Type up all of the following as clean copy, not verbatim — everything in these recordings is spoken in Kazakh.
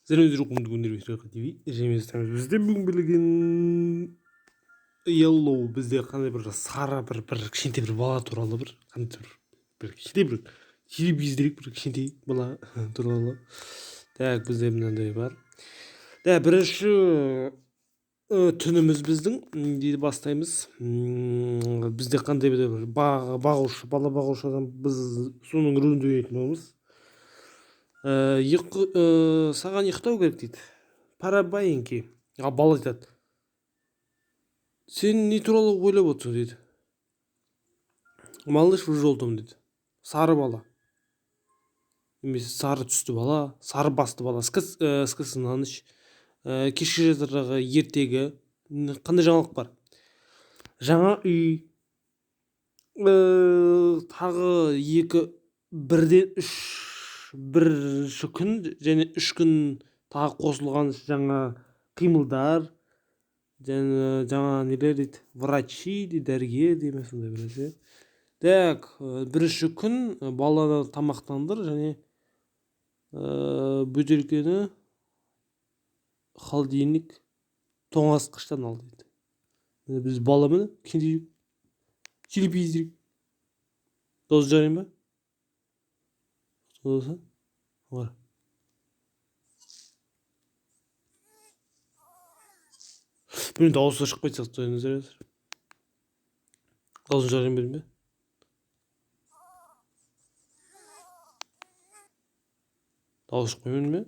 Сәлеметсіздер оқымды күндер бізде бүгін білген yellow бізде қандай бір сары бір кішкентай бір бала туралы бір қандай бір кішкентай бір телевизорик бір кішкентай бала туралы. Так, бізде мынандай бар. Бірінші түніміз біздің дейді бастаймыз. Бізде қандай бір бала бағушы адам, біз соның рөлінде ойнайтын боламыз. Саған ұйықтау керек дейді. Пора баиньки. Бала айтады. Сен не туралы ойлап отырсың дейді. Малыш в желтом дейді. Сары бала. Немесе сары түсті бала, сары басты бала. Сказка на ночь. Кешке жатырдағы ертегі. Қандай жаңалық бар? Жаңа үй. Тағы бірден үш бірінші күн және 3 күн тағы қосылған жаңа қимылдар, жаңа нелер дейді, врачи дейді, дәрігер деймін, сондай біресе. Так, бірінші күн баланы тамақтандыр және бөтелкені холодильник тоңазытқыштан ал дейді. Біз баламен кішкентай телевизор дауыс жарайын ба? Olsa var. Benim dауысы шықпайды сияқты өзіңіздер. Дауысын жарайын бердің бе? Дауыс шықпай ма?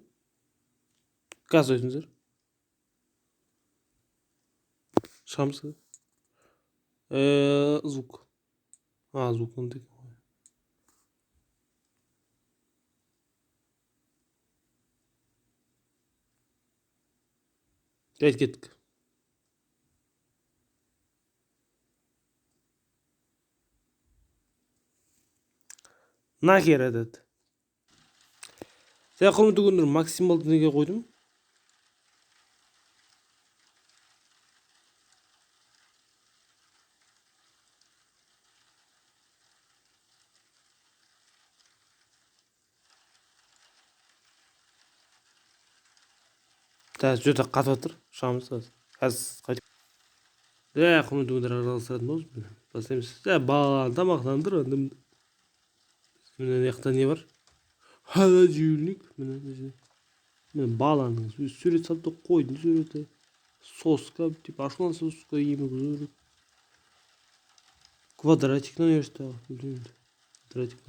Газ өзіңіздер. Шығамыз. Звук. Звук ондай. Дәйт кеттік. Нахер этот. Сен құрметті күндер максималды неге қойдым? Жөте қатып жатыр. Шығамыз қазір. Қайтып. Құрметті күндер араластыратын болыз. Бастаймыз. Баланы тамақтандыр. Міне яқта не бар? Холодильник. Міне баланың сурет салып қойдың суреті. Соска, ашылған соска емі. Квадратик наверное. Квадратик.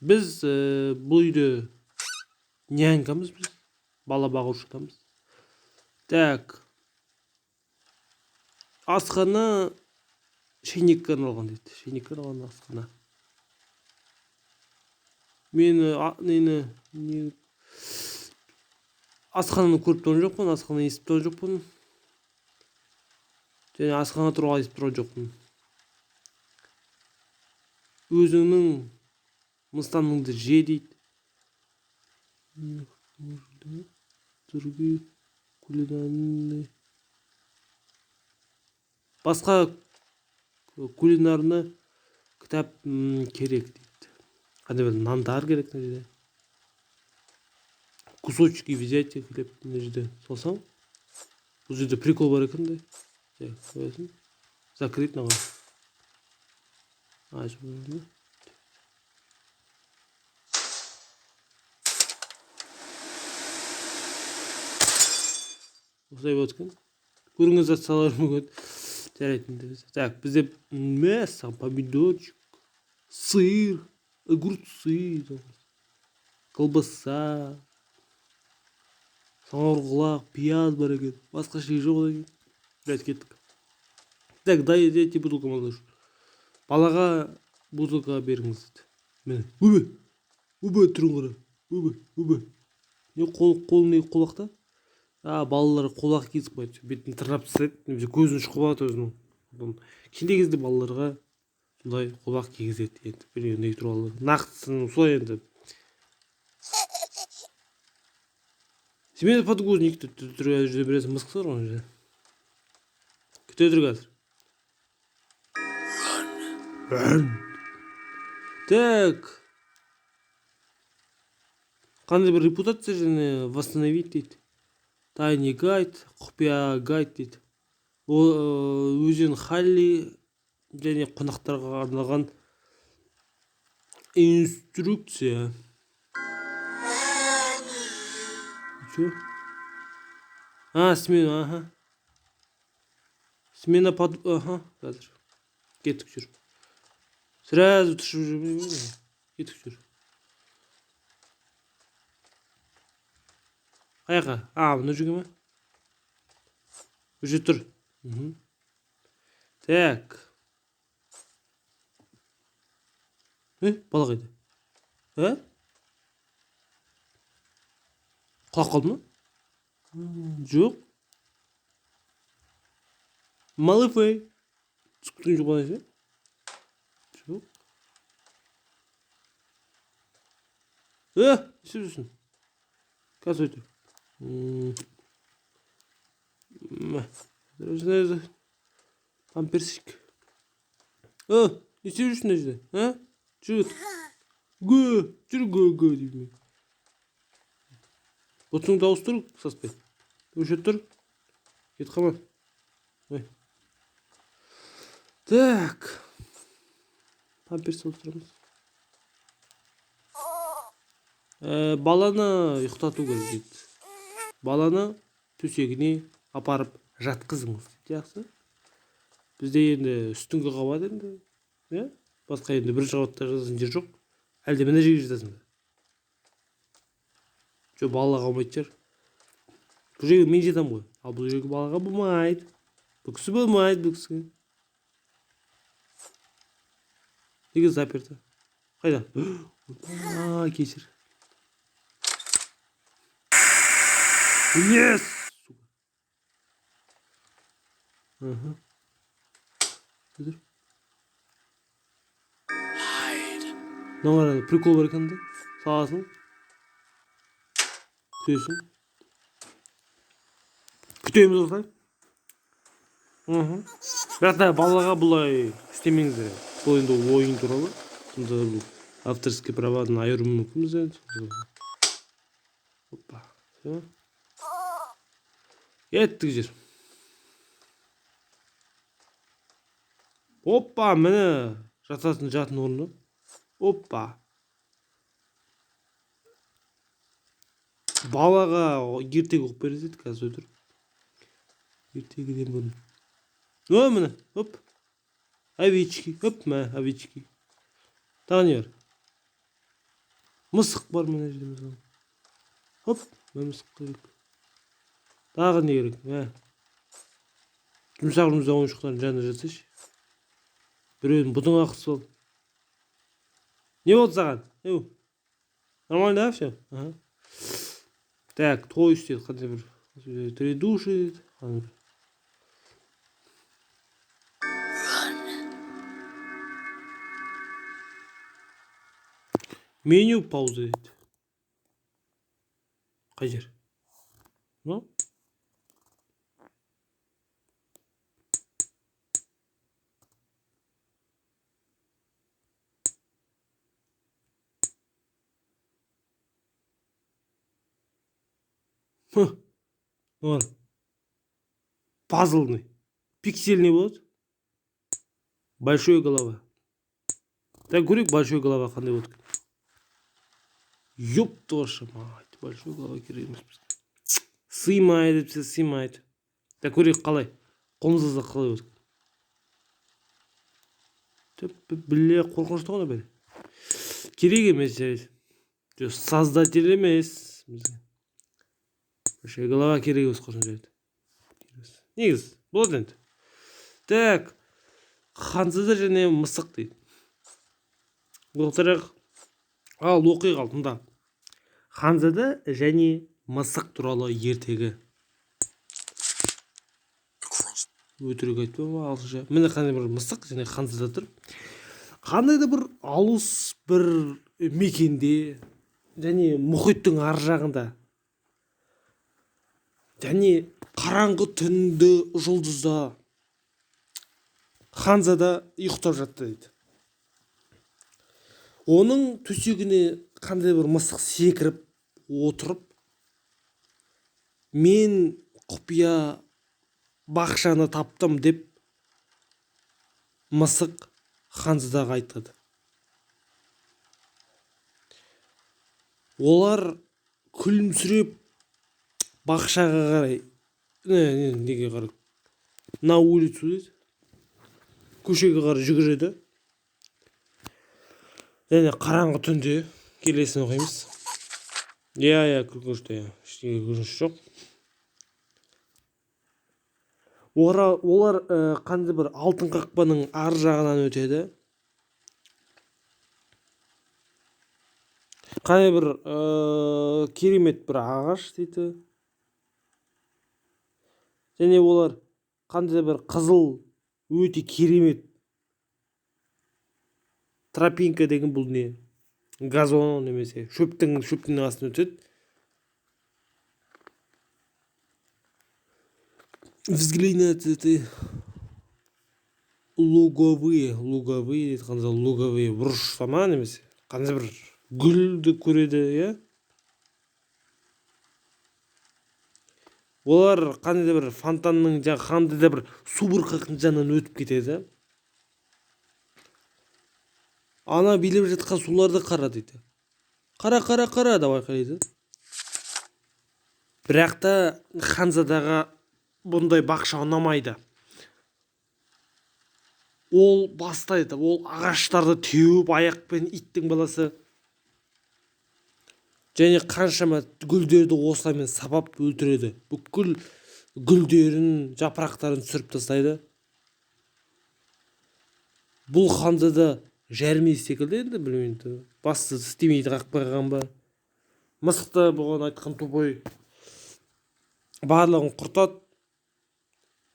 Біз бұл үйде нянькамыз біз. Бала бағушыдамыз. Так. Асхана шейнектен алған дейді. Шейнектен алған асхана. Мен асхананы көріп тұрған жоқпын, асхана естіп тұрған жоқпын. Және асхана туралы естіп тұрған жоқпын. Өзіңнің мыстаныңды же дейді. Басқа кулинарны кітап керек дейді. Қандай бір нандар керек мына жерде. Кусочки взять хлеб мына жерде салсам. Бұл жерде прикол бар екен де. Қоясын. Закрыть наған. Осылай болады екен. Көріңіз атсалар мүгін. Жарайтын. Так, бізде мясо, помидорчик, сыр, огурцы, колбаса, самарқұлақ, пияз бар екен. Басқа шей жоқ екен. Блять, кеттік. Так, дайте бутылка малыш. Балаға бутылка беріңіз дейді. Міне. Тұрың қара. Не қол не қолақта? Балалар қолақ кезіп қойды. Бетін тырнап тастайды. Немесе көзін шұқылады өзінің. Кішкентай кезде балаларға солай қолақ кигізеді. Енді білгендей туралы. Нақтысын солай енді. Сен подгузник жүрді біраз мысқысыр ғой. күте тұр қазір. Так. Қандай бір репутация және восстановить дейді. Тайный гайд, құпия гайд дейді. Өзен Халли және қонақтарға арналған инструкция. Че? Смена, ага. Смена под... Ага, қазір. Кеттік жүр. Сразу түшіп жүрмеймін. Кеттік жүр. Қаяққа? Мұны жүрге ме? Уже тұр. Так. Бала қайда? Құлақ қалды ма? Жоқ. Малыфей. Түсіп тұрған жоқ бала ше? Жоқ. Не істеп жүрсің? Қазір өйтіп. Памперсик. Не істеп жүрсің мына жерде? Жігіт. Жүр деймін. Бұтыңды ауыстыр, саспай. Өшет тұр. Кет қама. Так. Памперс ауыстырамыз. Баланы ұйықтату керек дейді. Баланы төсегіне апарып жатқызыңыз. Жақсы. Бізде енді үстіңгі қабат енді. Басқа енді бірінші қабатта жазатын жер жоқ. Әлде мына жерге жатасың ба? Жоқ, балаға болмайды шығар. Бұл жерге мен жетам ғой. Ал бұл жерге балаға болмайды. Бұл кісі болмайды, бұл кісіге. Неге заперті? Қайда? Кешір. Yes! Сөдір. Мынау прикол бар екен де. Саласың. Күтесің. Күтеміз осылай. Бірақ та балаға бұлай істемеңіздер. Бұл енді ойын туралы. Сонда бұл авторский правадан айыру мүмкінбіз енді. Опа. Еттік жер. Опа, міне жатын орны. Опа. Балаға ертегі оқып береді қазір өтір. Ертегіден бұрын. Міне, оп. Овечки, оп, овечки. Тағы не бар? Мысық бар міне жерде мысалы. Оп, мысық керек. Тағы не керек? Жұмсақ ойыншықтардың жанына жатсайшы. Біреудің бұдың ақысы бол. Не болды саған? Нормально, да, все? Так, той істеді. Қандай бір 3 души дейді. Меню пауза дейді. Қай жер? Пазлный. Пиксельный болады. Большой голова. Так, көрейік большой голова қандай болады. Ёпты ваша мать. Большой голова керек емес бізге. Сыймайды, бізге сыймайды. Так, көрейік қалай. Қолымызда қалай болады. Біле қорқынышты ғана бәрі. Керек емес жарайды. Создатель емес бізге. Большой голова керек емес қорқыныш жарайды. Негіз, болады енді. Так, ханзада және мысық дейді. Оқытырақ. Ал оқи қалдында. Ханзада және мысық туралы ертегі. Өтірік айтпа ма ағылшынша. Міне қандай бір мысық және ханзада тұр. Қандай да бір алыс бір мекенде және мұхиттың ар жағында. Және қараңғы түнді жұлдызда ханзада ұйықтап жатты дейді. Оның төсегіне қандай бір мысық секіріп отырып, мен құпия бақшаны таптым деп мысық ханзадаға айтады. Олар күлімсіреп бақшаға қарай, неге қарай, на улицу дейді, көшеге қарай жүгіреді. Және қараңғы түнде келесін оқимыз. Күлкінішті, ештеңе күлкініш жоқ. Олар қандай бір алтын қақпаның ар жағынан өтеді. Қандай бір керемет бір ағаш дейді. Және олар қандай бір қызыл өте керемет тропинка деген бұл не? Газон немесе шөптің астын өтеді. Взглянуть эти луговые дейді, қандай луговые бұрыш сама немесе қандай бір гүлді көреді, иә? Олар қандай бір фонтанның қандай да бір су бұрқақтың жанынан өтіп кетеді. Ана билеп жатқан суларды қара дейді. Қара деп айқайлайды. Бірақ та ханзадаға бұндай бақша ұнамайды. Ол бастайды, ол ағаштарды теуіп аяқпен иттің баласы. Және қаншама гүлдерді осылаймен сабап өлтіреді. Бүкіл гүлдерін, жапырақтарын түсіріп тастайды. Бұл ханзада жәрмей секілді, енді білмейді. Басты істемейді, қақпаған ба. Мысықты бұған айтқан тупой барлығын құртады.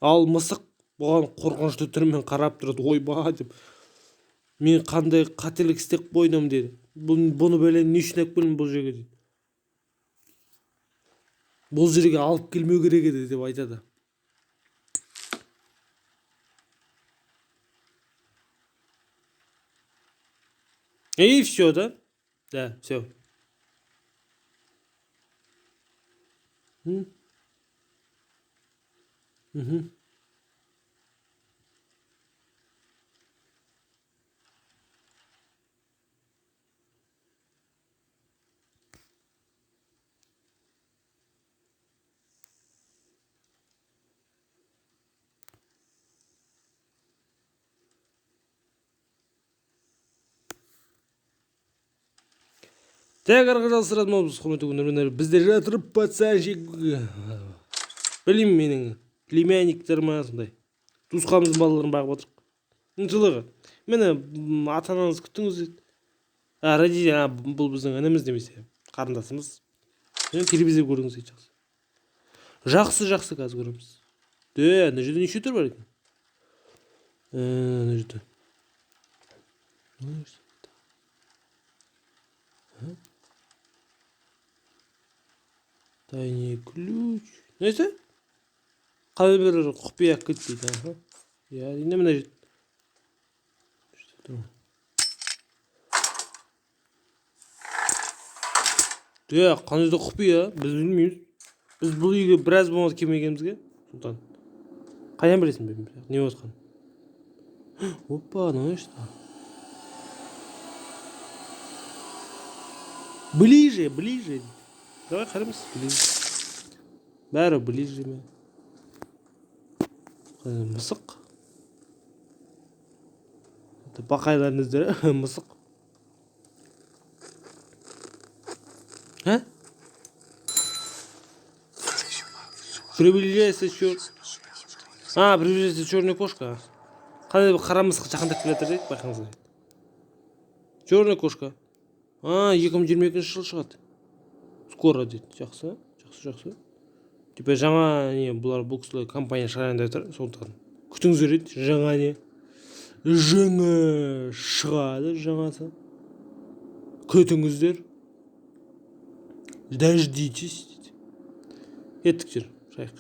Ал мысық бұған қорқынышты түрмен қарап тұрады. Ойба деп, мен қандай қателік істеп қойдым деді. Бұны бәлем не үшін алып келдім бұл жерге дейді. Бұл жерге алып келмеу керек еді деп айтады. И все, да? Да, все. Так, жалғастыратын боламыз, құрметті көрермендер. Біздер жатырып пацанчик, білмеймін, менің племянниктер ма сондай туысқанымыздың балаларын бағып отырық. Жылығы мені ата-анаңыз күттіңіз дейді. Бұл біздің ініміз немесе қарындасымыз. Телевизор көрдіңіз дейді. Жақсы қазір көреміз. Мына жерде неше түр бар екен? Мына жерде тайный ключ. Несі? Қандай бір құпия кетті дейді. Енді мына жерде. Қандай да құпия, біз білмейміз. Біз бұл үйге біраз болмады келмегенімізге. Сондықтан қайдан білесің бе? Не отқан? Опа, ну что? Ближе. Давай қараймыз, ближе. Бәрі ближе ме? Мысық. Бақайлардың іздері, мысық. Приближайся, приближайся, черная кошка. Қандай бір қара мысық жақындап келатыр дейді, байқаңыздар. Черная кошка. 2022 жыл шығады. Скоро дейді. Жақсы. Типа жаңа не, бұл кісілер компания шығарайын деп жатыр, сондықтан күтіңіздер дейді. Жаңа не? Жаңа шығады, жаңасы. Күтіңіздер. Дождитесь дейді. Кеттік, жүр, шайық.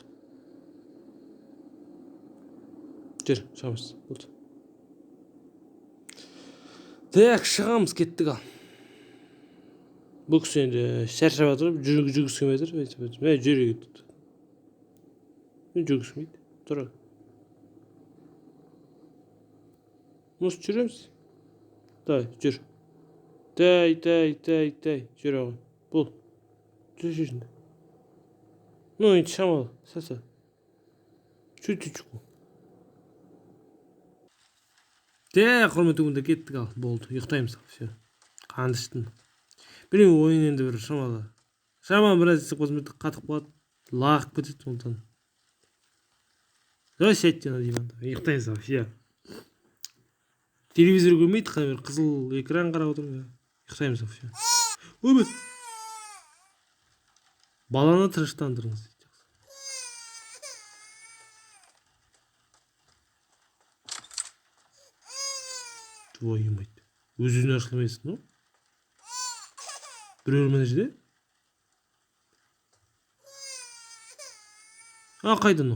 Жүр, шығамыз. Болды. Так, шығамыз, кеттік ал. Бұл кісі енді шаршап жатыр, жүргісі келмей жатыр. Жүре кетті. Жүргісі келмейді. Тұра. Мұз жүреміз. Дай, жүр. Дай. Жүр ағай. Бұл. Жүр жерінде. Ну, енді шамалы. Саса. Чуть-чуть. Құрметті күнде кеттік ал. Болды. Ұйықтаймыз. Все. Қанды іштім. Білмеймін, ойын енді бір шамалы. Шамалы біраз істеп қосметті қатып қалады. Лағып кетеді сондықтан. Давай сядьте на диванда. Ұйықтаймыз ал. Все. Телевизор көрмейді, қана бір қызыл экран қарап отыр. Ұйықтаймыз ал. Все. Ойбай. Баланы тыныштандырыңыз. Твою мать. Өзіне ашылмайсың, ну? Біреуір мына жерде? Қайда ну?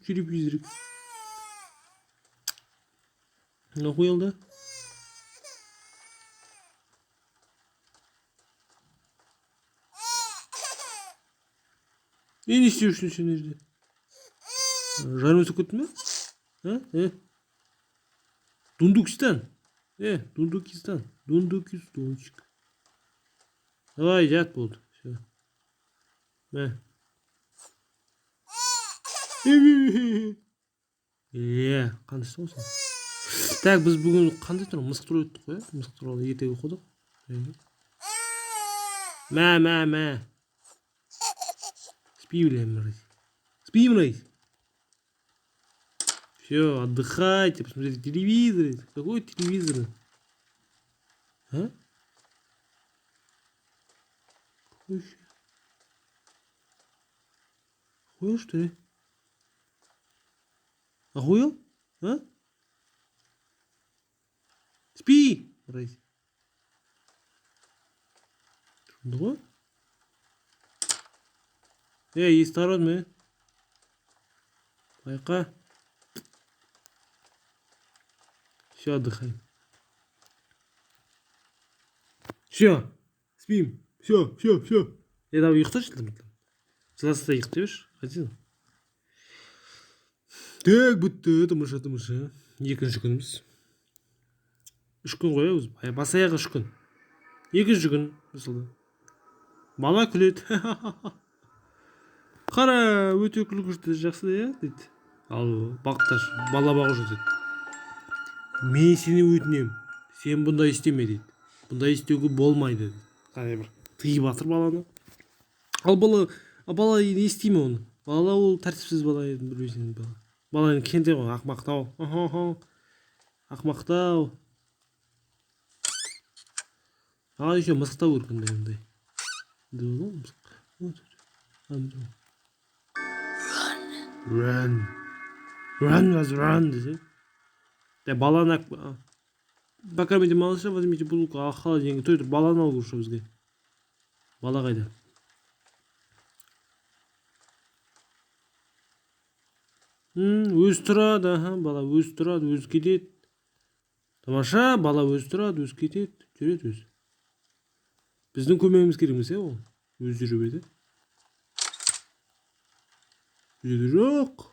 Телевизор. Қойылды. Не істеушін сен жерде? Жарым өсіп кеттің бе? Дундукистан. Дундукистан. Дундукистанчик. Давай, жат болды. Все. Мә. Қандай сол сен? Так, біз бүгін қандай тұрмыз? Мысық туралы өттік қой, мысық туралы ертегі оқыдық. Мә. Спи, блядь. Спи, блядь. Все, отдыхайте, посмотрите телевизор. Какой телевизор? А? Какой еще? Охуел, что ли? Охуел? А? Спи! Брать. Что? Есть народ, мы. Байка. Все, отдыхаем. Все, спим. Все. Я там ұйықташы там. Жыласыда ұйықтай берші. Қайтесің? Так, бітті. Тымыша. Екінші күніміз. 3 күн ғой өзі. Бас аяғы 3 күн. Екінші күн. Мысалда. Бала күледі. Қара, өте күлкішті. Жақсы да, я? Дейді. Ал бақташ, бала бағушы дейді. Мен сені өтінем. Сен бұндай істеме дейді. Бұндай істеуге болмайды дейді. Қандай бір тыйып атыр баланы. Ал бала не істейме оны? Бала ол тәртіпсіз бала еді, білмейсің бала. Бала енді кенде ғой, ақмақтау. Ақмақтау. Еще мысықтау көргенде ондай. Run десе. Баланы пока менде малыша, возьмите булку, холодильник. Той баланы алу үшін бізге. Бала қайда? Өз тұрады, бала өз тұрады, өз кетеді. Тамаша, бала өз тұрады, өз кетеді. Жүреді өз. Біздің көмегіміз кереміз, ол? Өз жүріп еді. Жүреді жоқ.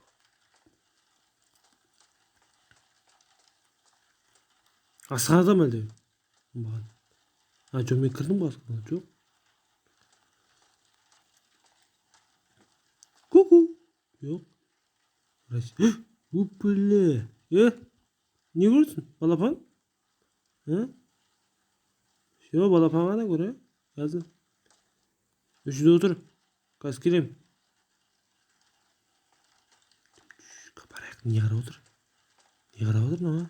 Асқан адам әлде? Жоқ, мен кірдім ба асқан? Жоқ. Ку-ку. Жоқ. Өпілі. Не көрсің? Балапан? Все, балапан ғана көр, қазір. Үшіде отыр. Қазір келем. Барайық, не қарап отыр? Не қарап отыр, мама?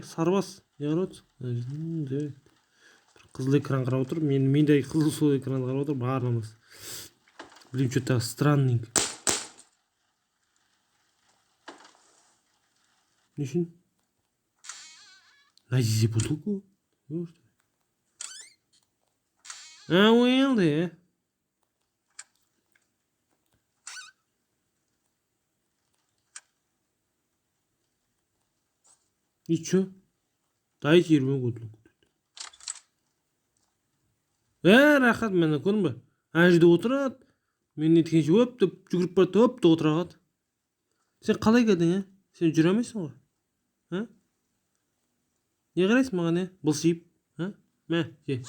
Сарбас, не қарап отыр? Қызыл экран қарап отыр. Менде қызыл сол экран қарап отыр. Барлығымыз. Блин, что-то странненько. Не үшін? Найди бутылку. Уелды. Ничего. Дайте 20 көтілу. Рахат мені көрдің бе? Ана жерде отырады. Мен неткенше өп деп жүгіріп барады, өп деп отырады. Сен қалай келдің, Сен жүре алмайсың ғой? Не қарайсың маған, Былшиып, Мә, же.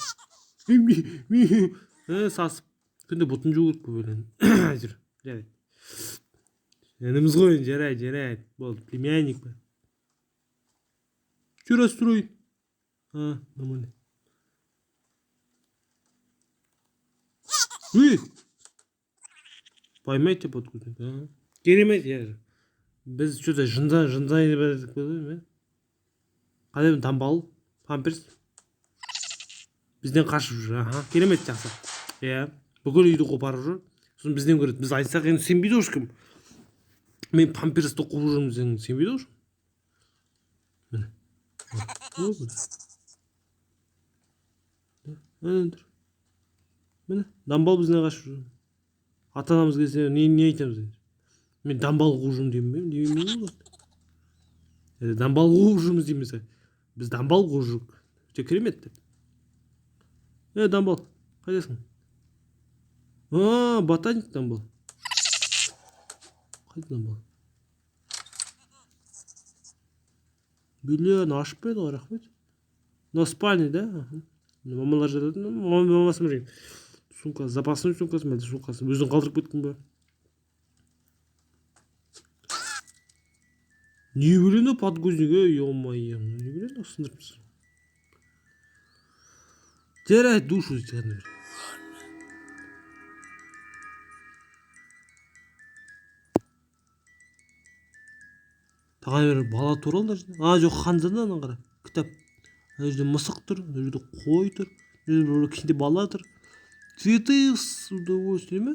Сасып. Күнде бұтын жуу керек бөлін. Жүр, жарайды. Жанымыз ғой, жарайды. Болды, племянник ба. Че расстроен? Нормально. Поймайте подкуда. Керемет, Біз что-то жындан деп бардық қой. Қадайым дамбал, памперс. Бізден қашып жүр. Керемет, жақсы. Бүкіл үйді қопарып жүр. Сосын бізден көреді. Біз айтсақ енді сенбейді ешкім. Мен памперсті қуып жүрмін десең сенбейді ешкім. Міне. Міне, дамбал бізден қашып жүр. Ата-анамыз келсе не айтамыз? Мен дамбал қуып жүрмін деймін бе? Дамбал қуып жүрміз дейміз. Біз дамбал қуып жүрік. Өте керемет деп. Дамбал, қайдасың? Ботаник дамбал. Қайда дамбал? Бля, ашып па еді ғой, рахмет. На спальне, да? Мамалар жатады. Мамасын білейін. Сумка, запасный сумкасы ма, сумкасы. Өзін қалдырып кеттің бе? Не біледі подгузник, ё-моё. Не біледі, сындырыпсыз. Жарайды, душу істегенде. Тағай бері бала туралы да. Жоқ, Ханзада ана қара. Кітап. Ана жерде мысық тұр, ана жерде қой тұр, ана жерде кішкентай бала тұр. Цветы с удовольствием, ма?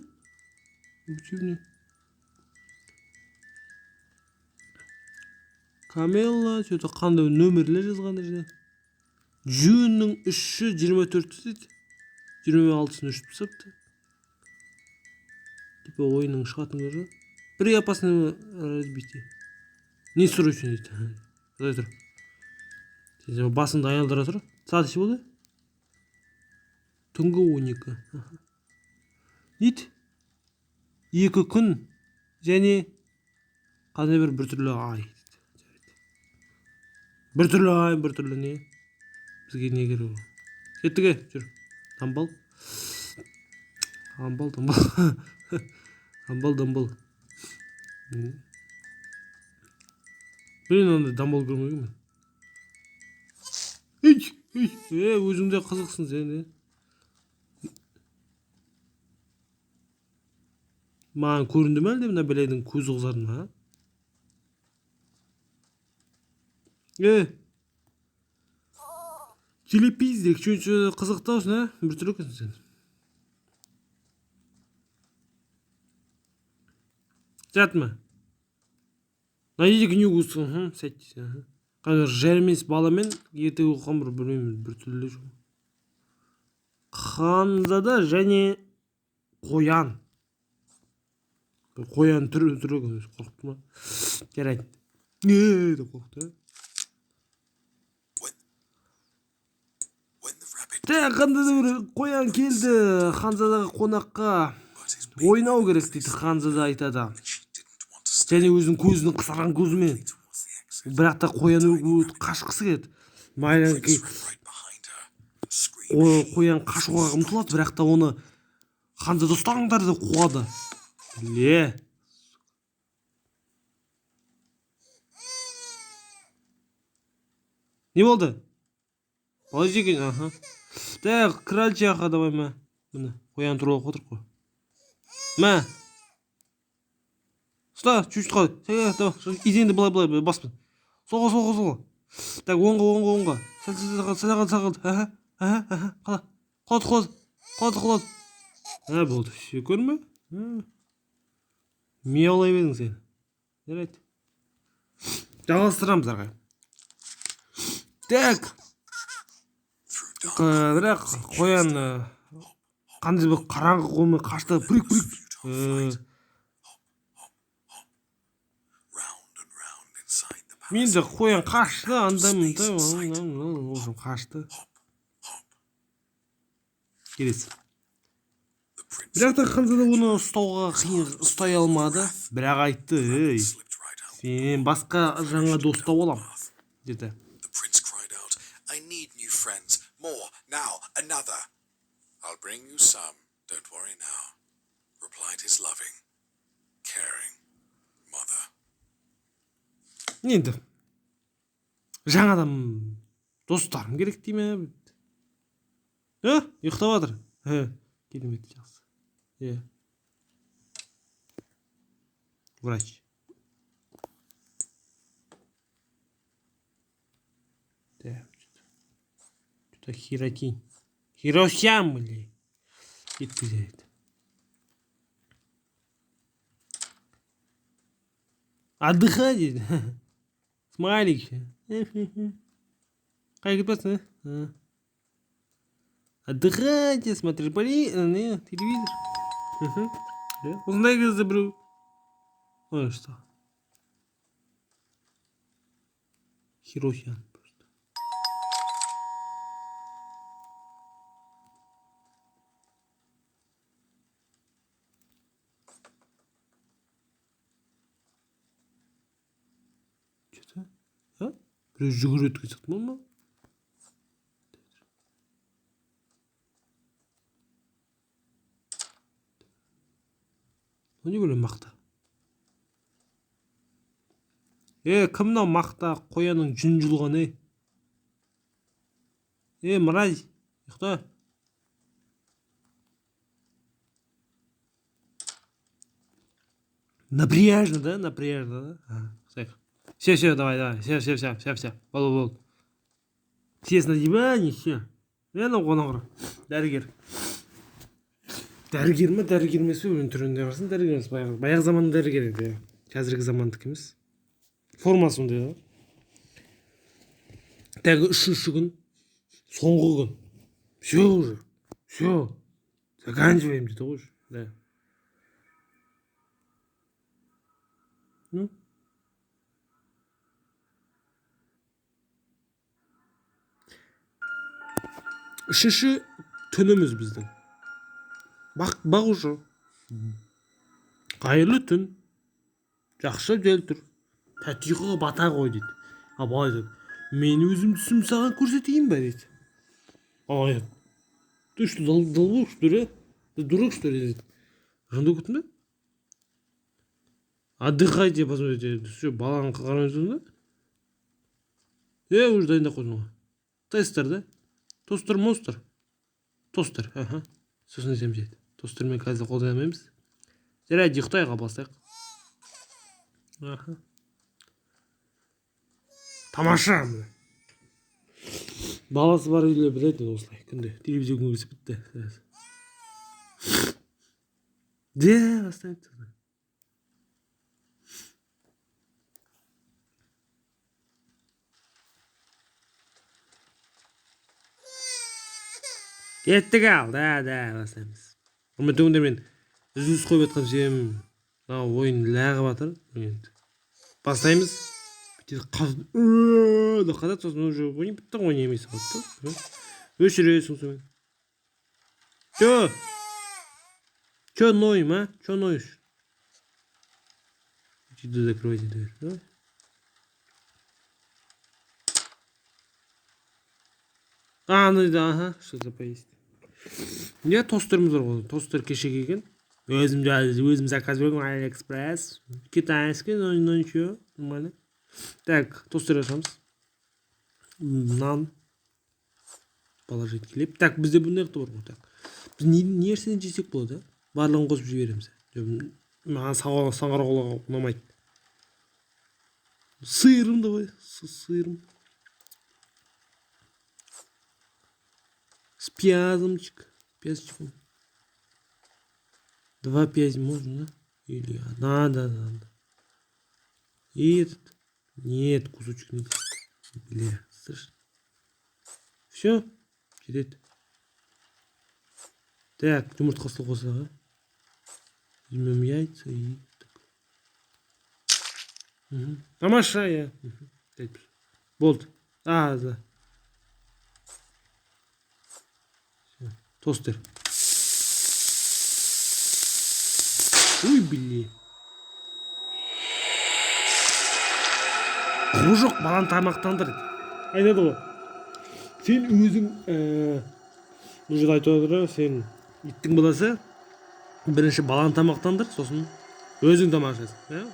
Учебный. Камелла, что-то қандай нөмірлер жазған жерде. Жүйеннің 3-ші 24 дейді. 26-сын өшіп пысыпты. Типа ойынның шығатын көрі. При опасном разбитии. Не срочно дейді. Құдай тұр. Сен басыңды айналдыра тұр. Сағат ше болды? Түнгі 12. Дейді. 2 күн және қандай бір түрлі ай. Bir türlü ne? Бізге не керек? Кеттіге, жүр. Дамбал. Дамбал. Блин, андай дамбал көрмеген мен. Өзіңде қызықсың сен, Маған көрінді ме әлде мына бәлейдің көзі қызарды ма? Телепиздек, чөнші қызықтаусың, бір түрлі көзің сен. Жатма. Найди книгу, сәттес. Қазір жәрмес баламен ертегі оқыған бір түрлі жоқ. Ханзада және қоян. Қоян түрі қорқықты ма? Жарайды. Деп қорқықты. Қандай да бір қоян келді Ханзадаға қонаққа. Ойнау керек дейді Ханзада айтады. Және өзінің көзінің қысарған көзімен. Бірақ та қоян қашқысы келеді. Қоян қашуға ұмтылады, бірақ та оны Ханзада ұстаңдар деп қуады. Біле. Не болды? Подожди екен, Так, крольчиха давай, ма. Міне, қоян туралы отырып қой. Ма. Ұста, чуть қой. Давай, изеңді былай баспын. Солға. Так, оңға. Сәл. Қала. Құлады. Болды. Көрдің бе? Мияулай бердің сен. Жарайды. Жалғастырамыз арға. Так. Бірақ қоян қандай бір қараңғы қолмен қашты. Мен де қоян қашты, анда-мында, ошо қашты. Келесі. Бірақ та Ханзада оны ұстай алмады. Бірақ айтты, ей, сен басқа жаңа дос тауып алам, деді. The prince cried out, I need new friends. More, now, another. I'll bring you some, don't worry now, replied his loving, caring mother. Енді, жаңадан достарым керек дей ме? Ұйықтап жатыр. Керемет, жақсы. Врач. Что-то Хиросим. Хиросим, блин. Кеткізеді. Отдыхай дейді. Смайлик. Қай кетпесін, Отдыхайте, смотри, телевизор. Осындай кезде біреу. Ой, что? Хиросим просто. Что-то? Біреу жүгіреді өткізіп ма? Не böyle мақта? Кім мынау мақта қоянның жүн жұлған, мразь, ұйықта. Напряжно, да? Напряжно, да? Все, давай. Все. Бол. Сес на диване, все. Қонағыр. Дәрігер. Дәрігер ме, дәрігер емес пе, өлің түрінде қарсын, дәрігер емес, баяғы заманның дәрігер еді. Қазіргі замандық емес. Формасы ондай, да? Тәгі үшінші күн, соңғы күн. Все уже, все. Заканчиваем, дейді ғой. Да. Ну? Үшінші түніміз біздің. Бақ ұшы. Қайырлы түн. Жақшы жел тұр. Тәтті ұйқыға бата қой, дейді. Абай айтады, мен өзім түсім саған көрсетейін бе, дейді. Абай айтады, ты что, долбоқ, что ли? Ты дурак, что ли, дейді. Жынды көттің бе? Отдыхайте, посмотрите. Все, баланы қараймын да? Уже дайындап қойдың ғой. Тестер, да? Тостер, аха. Сосын есем жайды. Тостермен қазір қолданамаймыз. Жарайды, ұйықтайық, бастайық. Аха. Тамаша. Баласы бар үйлер біледі осылай күнде. Телевизор көрсек бітті. Бастайық. Кеттік ал, да, бастаймыз. Құрметті өңдермен үзіліс қойып жатқан себебім ойын лағы батыр. Бастаймыз. Бүйтеді қазады, сосын уже бітті ойнаймайсы қалды. Өшіресің соң. Че ноем, а? Че ноешь? Иди закройте дверь. Ага, что-то поесть. Не, тостеріміз бар ғой. Тостер кеше келген. Өзім заказ берген Алиэкспресс. Китайский, но ничего, нормально. Так, тостер ашамыз. Нан. Положить келіп. Так, бізде бұндай қыты бар ғой. Так. Біз не нәрседен жесек болады, барлығын қосып жібереміз. Маған саңғар қолаға ұнамайды. Сырым давай, сырым. С пязочком. 2 пязь можно, да? Или надо. И этот. Нет, кусочек нельзя. Бля, слышь. Все. Кетеді. Так, жұмыртқасын қосаға. Возьмем яйца и так. Тамаша, я. Болды. Да. Тостер. Ой, блин. Құлы жоқ, баланы тамақтандыр. Айтады ғой. Сен өзің бұл жерде айтып отыр, сен иттің баласы бірінші баланы тамақтандыр, сосын өзің тамақ ішесің.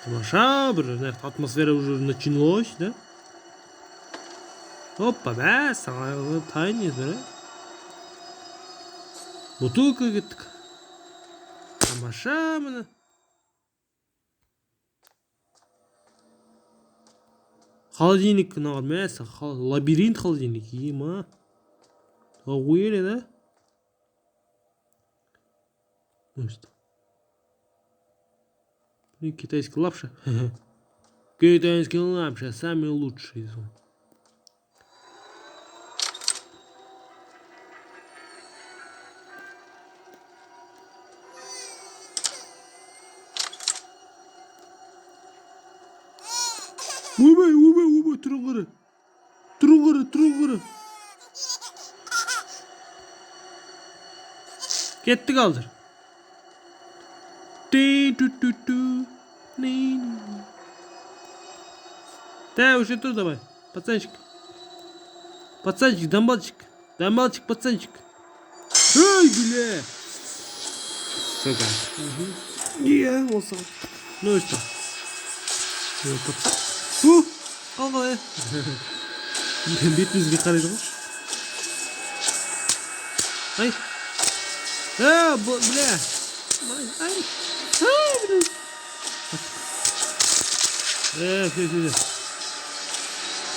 Тамаша, бір атмосфера уже началось, да? Опа, бәс, саған тайын еді, бутылка кеттік. Тамаша, міне. Холодильник надо мясо, лабиринт холодильник, ема. Охуели, да? Ну что? Блин, китайский лапша. Китайский лапша, самый лучший. Убай, тұрыңғыры. Кетті қалдыр. Да, уже тут давай, пацанчик. Пацанчик, дамбалчик, пацанчик. Ай, бля. Сука. Осы. Ну что? Қалғай. Бетімізге қарайды ғой. Ай. Бля. Ай, бля. Все.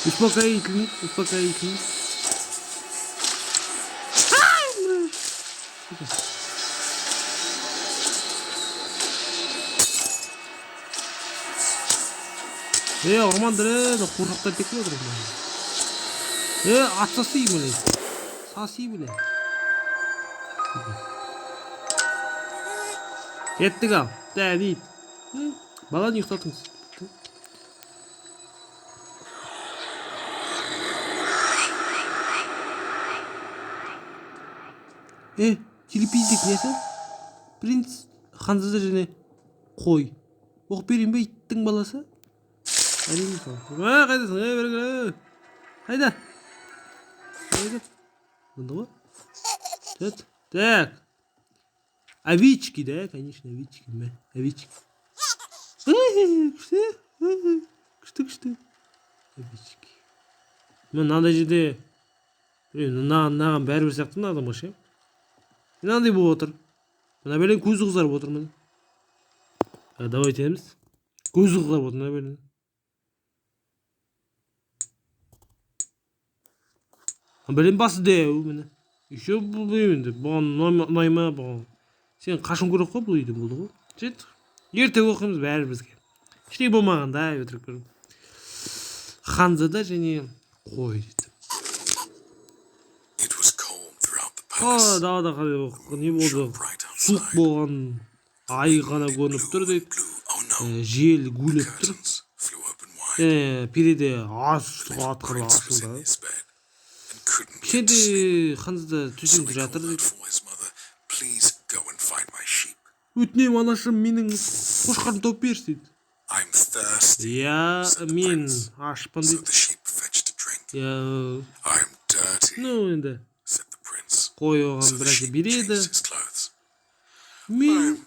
Успокоительный. Ормандыр, қоршақтар тек отыр. Ат сасый, бля. Кеттік ал. Да, дейді. Баланы ұйықтатыңыз. Телепиздік несі? Принц ханзада және қой. Оқып берейін бе иттің баласы? Қайдасың? Бергілі. Қайда? Бұнда ма? Так. Овечки, да? Конечно, овечки. Овечки. Күшті. Овечки. Мен мынандай жерде мынаған бәрібір сияқты мына адамға ше. Мынандай болып отыр. Мына бәлен көзі қызарып отыр міне. Давай етеміз. Көзі қызарып отыр мына бәлен. Бәлен басы дәу міне. Еще бұл беймінде. Бұған ұнайма бұған. Сен қашын көріп қой бұл үйді болды ғой. Жет. Ерте оқимыз бәрі бізге. Ештеңе болмағанда өтірік көріп. Ханзада және қой дейді. Далада не болды? Суық болған. Ай ғана көрініп тұр дейді. Жел гулеп тұр. Переде атқырла ашылды. Кішкентай Ханзада төсегінде жатыр дейді. Өтінем анашым менің қошқарын тауып берші дейді. Мен ашпын дейді. Ну енді қой оған біраз береді. Мен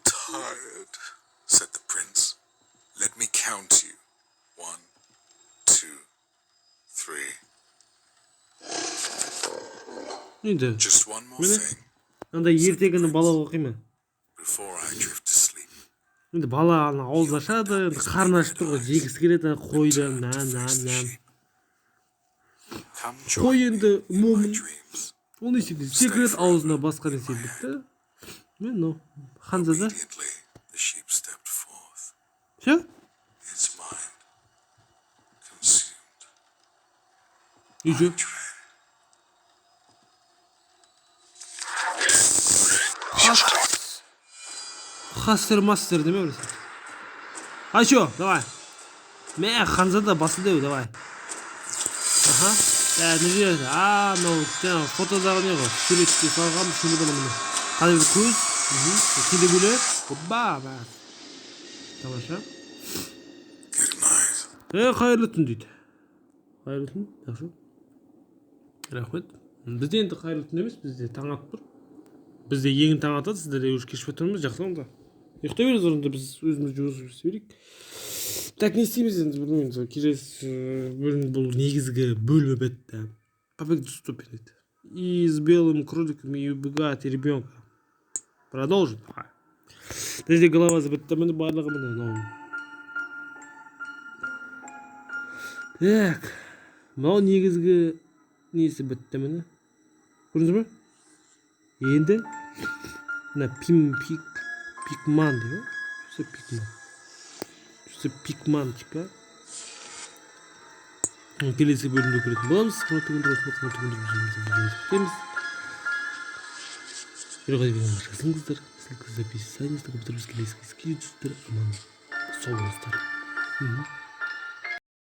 енді андай ертегіні бала оқима. Енді бала ауыз ашады, қарны ашып тұр ғой, жегісі келеді қойды, нәм. Қой енді момын. Ол не істейді? Секірет аузына басқа не істейді. Мен но Ханзада. Все? Үйже? Хастер-мастер деме білесің. А что, давай. Ханзада басылды давай. Аха. Не жерде? Мынау жаңағы фотодағы не ғой? Суретке салғам, шүлі бана міне. Қандай бір көз. Келе бөле. Опа, бас. Тамаша. Good night. Қайырлы түн дейді. Қайырлы түн, жақсы. Рахмет. Бізде енді қайырлы түн емес, бізде таң атып тұр. Бізде еңін таң атады, сіздерде уже кешіп отырмыз, жақсы онда. Ұйықтай беріңіз орында, біз өзіміз жұмыс істеп берейік. Так не істейміз енді, білмеймін, келесі бөлім бұл негізгі бөлімі бітті. Побег доступен еді. И с белым кроликом и убегает ребенка. Продолжим. Бізде голова бітті, міне барлығы міне. Так, мынау негізгі несі бітті міне. Көрдіңіз бе? Енді мына пикман дейді. Что пикман? Что пикмантика? Келесі бөлімде көретін боламыз. Жазылыңыздар, ссылка в описании, чтобы подписывались, аман. Сол болыңыздар.